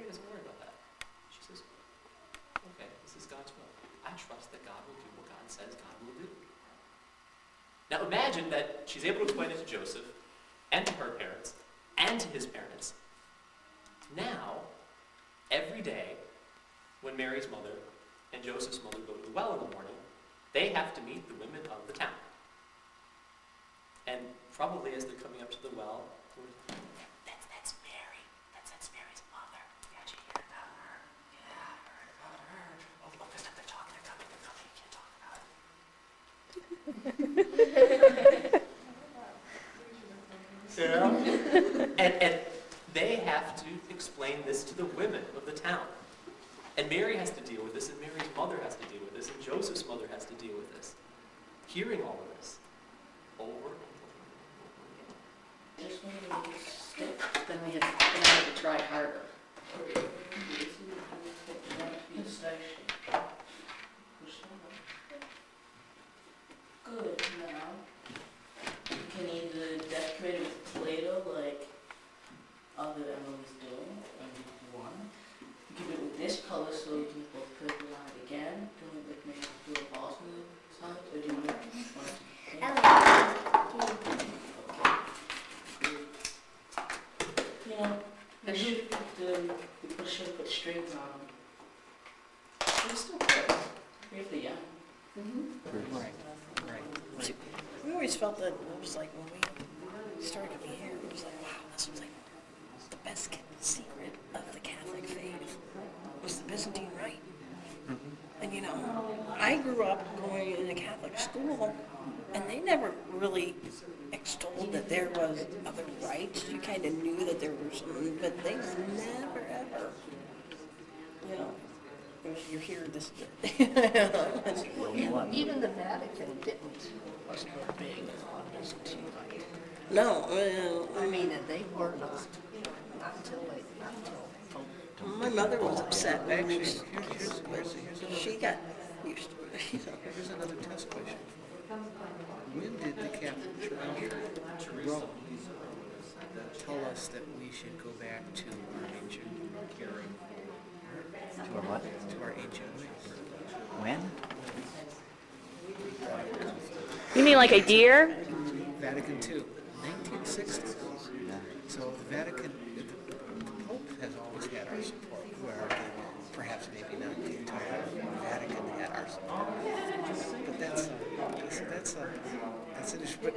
doesn't worry about that. She says, okay, this is God's will. I trust that God will do what God says God will do. Now imagine that she's able to explain it to Joseph, and to her parents, and to his parents. Now, every day, when Mary's mother and Joseph's mother go to the well in the morning, they have to meet the women of the town. And probably as they're coming up to the well, that's Mary. That's Mary's mother. Yeah, did you hear about her? Yeah, I heard about her. Oh, listen, they're talking, they're coming. You can't talk about it. Yeah. And they have to explain this to the women of the town. And Mary has to deal with this, and Mary's mother has to deal with this, and Joseph's mother has to deal with this. Hearing all of this over and over and over again. Just wanted to make it stick, then we had to try harder. Good, now you can either decorate it with Play-Doh like other Emily's doing, and one. Give it with this color so you can both put it on it again. Do it like maybe do a balls on the side, or do you want to? You know, they should put strings on them. But it's still good. If they're young. Right. See, we always felt that it was like when we started coming here, it was like, wow, this was like the best secret of the Catholic faith was the Byzantine Rite. And you know, I grew up going in a Catholic school, and they never really extolled that there was other rites. You kind of knew that there were some, but they never ever, you know, you hear this. Even the Vatican wasn't big on Byzantine Rite. No, I mean, and they were not until Pope. my mother was upset. Actually, here's She got used to it. here's another test question. When did the Catholic Church Rome tell us that we should go back to our ancient caring? To our what? To our ancient ways. When? You mean like a deer? Vatican II, 1960s. Yeah. So the Vatican, the Pope has always had our support, where perhaps maybe not the entire Vatican had our support. But that's an issue. But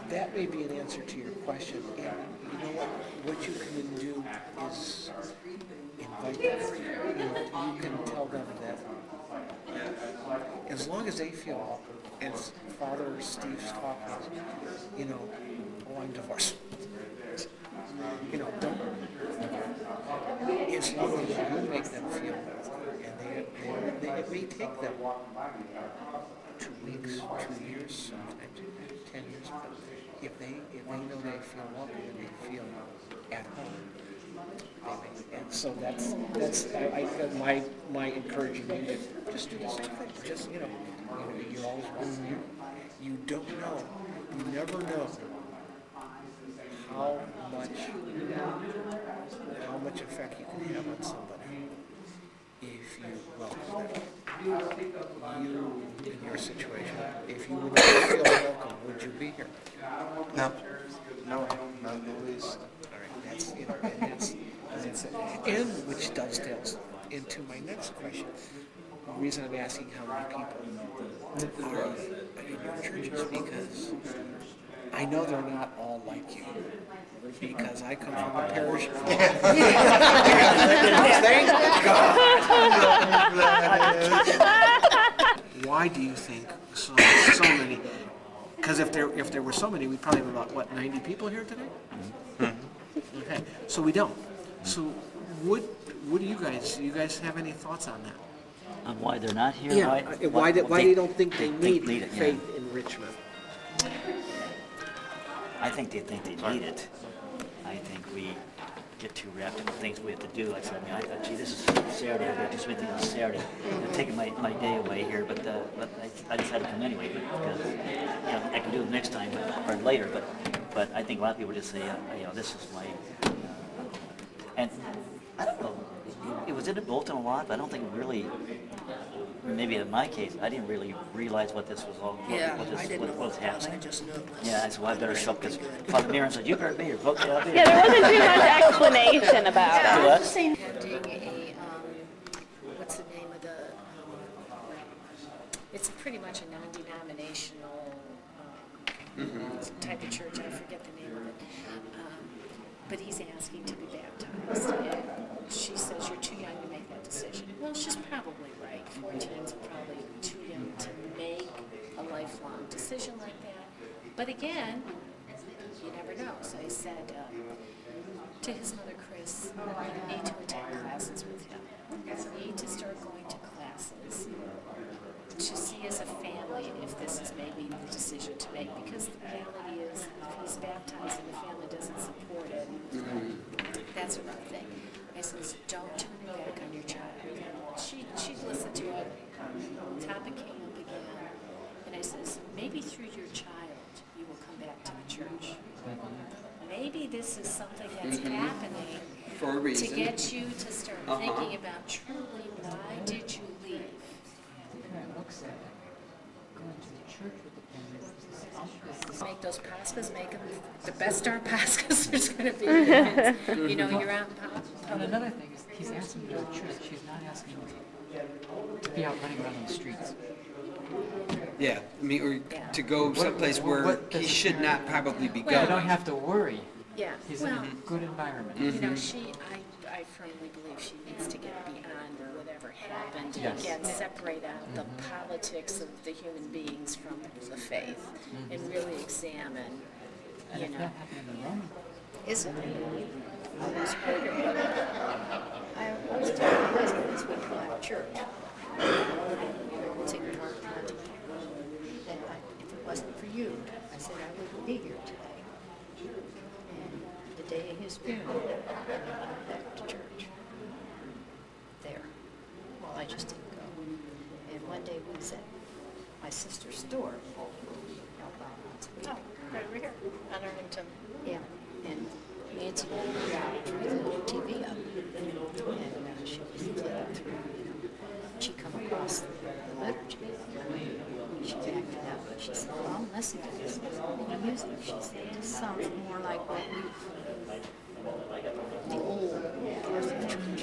that may be an answer to your question. And you know what you can do is invite them. You can tell them that as long as they feel welcome, as Father Steve's talking, you know, oh, I'm divorced. You know, don't. As long as you make them feel welcome, and it may take them 2 weeks, 2 years, sometimes 10 years, but if they know they feel welcome and they feel at home, and so that's my encouraging you to just do the same thing. Just you know you're always welcome. You don't know, you never know how much effect you can have on somebody if you welcome them. You in your situation, if you would not feel welcome, would you be here? No, not in the least. All right, that's and which dovetails into my next question. The reason I'm asking how many people are in your churches because I know they're not all like you. Because I come from a parish. Thank God. Why do you think so many? Because if there were so many, we'd probably have about, what, 90 people here today? Mm-hmm. Okay, so we don't. So what do you guys have any thoughts on that? On why they're not here? Yeah, why they don't think they need it, faith enrichment? I think they need it. I think we get too wrapped up in things we have to do. Like I said, I thought, gee, this is Saturday. I've got to do something on Saturday. I'm taking my day away here, but I decided to come anyway because I can do it next time or later. But I think a lot of people just say, this is my and I don't know. It was in the bulletin a lot, but I don't think it really, maybe in my case, I didn't really realize what this was all, Yeah, what, this, I didn't what know was what it was. I happening. just knew it was. Yeah, I said, well, I better show up, because Father Miron said, you better be here, vote out here. Yeah, there wasn't too much explanation about Do it. what? Attending what's the name of the, it's pretty much a non-denominational type of church, I forget the name of it. But he's asking to be baptized, and she says, you're too young to make that decision. Well, she's probably right. 14 is probably too young to make a lifelong decision like that. But again, you never know. So I said to his mother, Chris, you need to attend classes with him. You need to start going to classes to see as a family if this is maybe the decision to make. Because the reality is, if he's baptized and the family doesn't support it, that's a rough thing. I says, don't turn your back on your child. She'd listened to it. The topic came up again. And I says, maybe through your child, you will come back to the church. Maybe this is something that's happening For a reason. to get you to start thinking about truly, why did you leave? Make those pastas, make them the best darn pastas there's going to be. You know, you're out in And public. another thing is, he's asking you to go to church. He's not asking you to be out running around on the streets. Yeah, I mean, or Yeah. to go someplace where what he does should the not probably be You don't going. have to worry. Yeah, He's in well, a good environment. you know, I firmly believe she needs to get beyond whatever happened and Yes. again separate out the politics of the human beings from the faith and really examine, And you if know. that happened in Rome, Is it? I was wondering. I was talking to my husband this week about church. Take a talk to him. And if it wasn't for you, I said I wouldn't be here today. And the day of his funeral, I went back to church. There. Well, I just didn't go. And one day we was at my sister's store. Oh, right over here. On Arlington. Yeah. And Nancy drew the TV up. And she was flipping through. She come across the liturgy. She backed it up. She said, well, I'm listening to this music. She said, this sounds more like what the old Catholic church.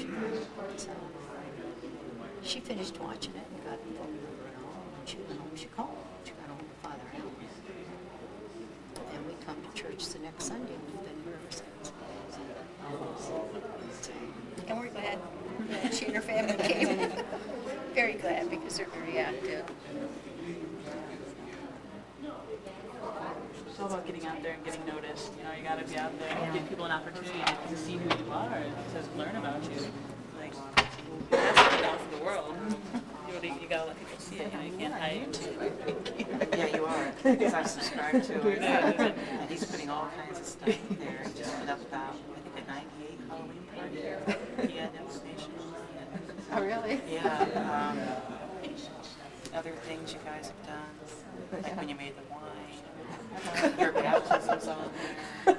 So she finished watching it and got home. She went home. She called. She got home with Father Allen. And we come to church the next Sunday, and we've been here ever since. And we're glad that she and her family came. Very glad, because they're very active. It's all about getting out there and getting noticed. You know, you got to be out there and give people an opportunity to see who you are and to learn about you. Like, that's what you're doing for the world. You got to let people see it. You know, you can't hide. yeah, you are. Because I subscribe to it. And he's putting all kinds of stuff there. He just put up about, I think, a 98 Halloween party. He had information. Oh, really? Yeah. Other things you guys have done, like when you made the wine, your baptisms on there.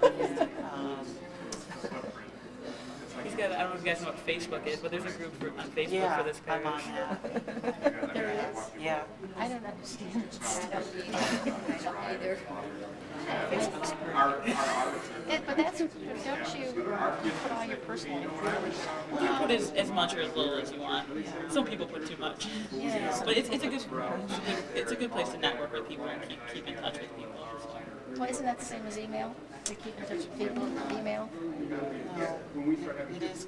He's got, I don't know if you guys know what Facebook is, but there's a group on Facebook Yeah, for this I'm parish. on that. There is. Yeah. I don't understand it stuff. I don't either. Facebook's great. But that's, don't you put all your personal information? You can put as much or as little as you want. Some people put too much. Yeah. But it's a good place to network with people and keep in touch with people. Well, isn't that the same as email? To keep in touch with people, email? No, it is